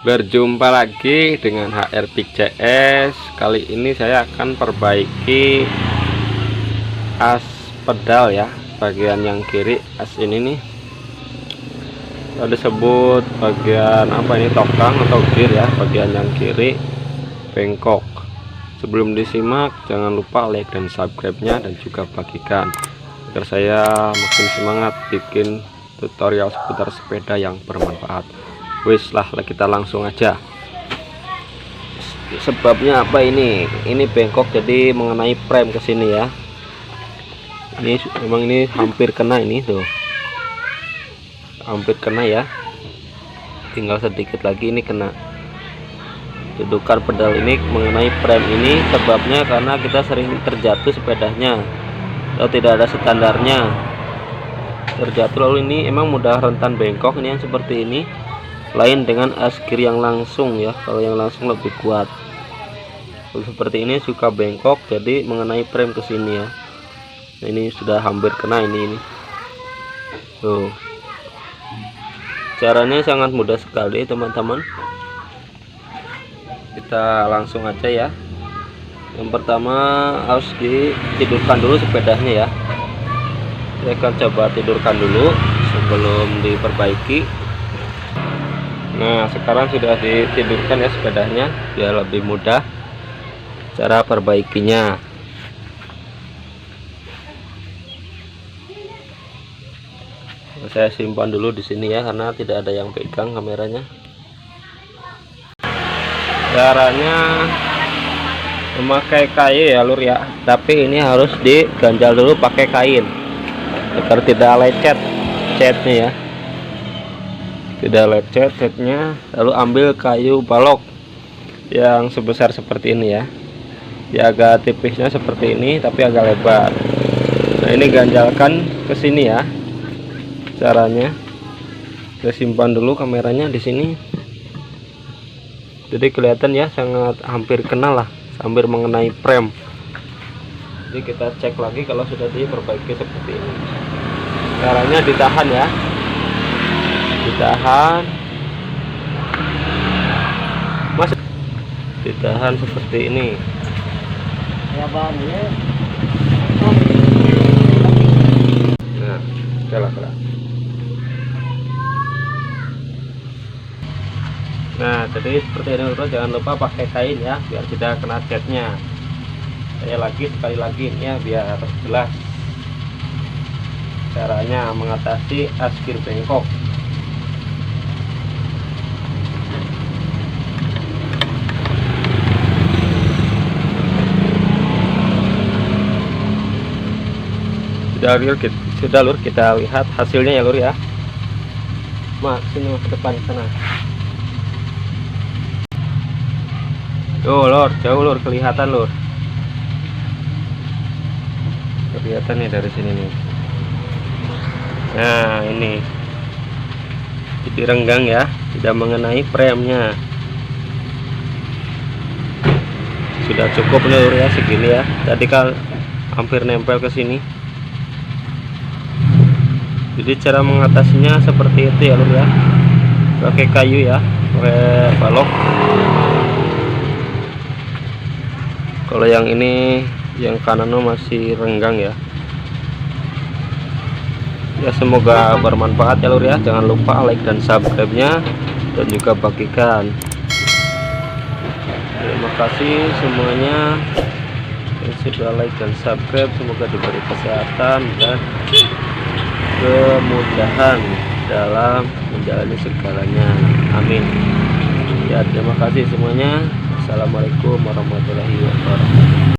Berjumpa lagi dengan HR Peak CS. Kali ini saya akan perbaiki as pedal ya, bagian yang kiri as ini nih. Ada disebut bagian apa ini, tokang atau gear ya, bagian yang kiri bengkok. Sebelum disimak jangan lupa like dan subscribe-nya dan juga bagikan agar saya makin semangat bikin tutorial seputar sepeda yang bermanfaat. Wis lah, kita langsung aja. Sebabnya apa ini bengkok, jadi mengenai frame ke sini ya. Ini memang ini hampir kena, ini tuh hampir kena ya, tinggal sedikit lagi ini kena. Dudukan pedal ini mengenai frame ini sebabnya karena kita sering terjatuh sepedanya atau tidak ada standarnya, terjatuh. Lalu ini emang mudah rentan bengkok ini yang seperti ini, lain dengan as gear yang langsung ya. Kalau yang langsung lebih kuat. Seperti ini suka bengkok, jadi mengenai frame ke sini ya. Nah, ini sudah hampir kena ini tuh. Caranya sangat mudah sekali teman-teman, kita langsung aja ya. Yang pertama harus ditidurkan dulu sepedanya ya. Saya akan coba tidurkan dulu sebelum diperbaiki. Nah, sekarang sudah ditidurkan ya sepedanya, biar lebih mudah cara perbaikinya. Saya simpan dulu di sini ya, karena tidak ada yang pegang kameranya. Caranya memakai kayu ya lur ya, tapi ini harus diganjal dulu pakai kain agar tidak lecet catnya ya, tidak lecet catnya. Lalu ambil kayu balok yang sebesar seperti ini ya, agak tipisnya seperti ini tapi agak lebar. Nah, ini ganjalkan ke sini ya. Caranya saya simpan dulu kameranya di sini, jadi kelihatan ya, sangat hampir kena lah, hampir mengenai frame. Jadi kita cek lagi kalau sudah diperbaiki seperti ini. Caranya ditahan ya, ditahan, ditahan seperti ini. Nah, kalah. Nah, jadi seperti ini lur, jangan lupa pakai kain ya, biar tidak kena catnya. Saya sekali lagi ini ya, biar jelas caranya mengatasi as gear bengkok. Sudah lur, kita lihat hasilnya ya lur ya. Sini ke depan sana. Tuh lur, jauh lur, kelihatan lur, kelihatan nih dari sini nih. Nah, ini jadi renggang ya, tidak mengenai frame-nya. Sudah cukup nih lur ya, segini ya. Tadi kan hampir nempel ke sini. Jadi cara mengatasinya seperti itu ya lur ya, pakai kayu ya, pakai balok. Kalau yang ini, yang kanan masih renggang ya. Ya, semoga bermanfaat ya lur ya. Jangan lupa like dan subscribe-nya dan juga bagikan. Terima kasih semuanya yang sudah like dan subscribe. Semoga diberi kesehatan dan kemudahan dalam menjalani segalanya. Amin. Ya, terima kasih semuanya. Assalamualaikum warahmatullahi wabarakatuh.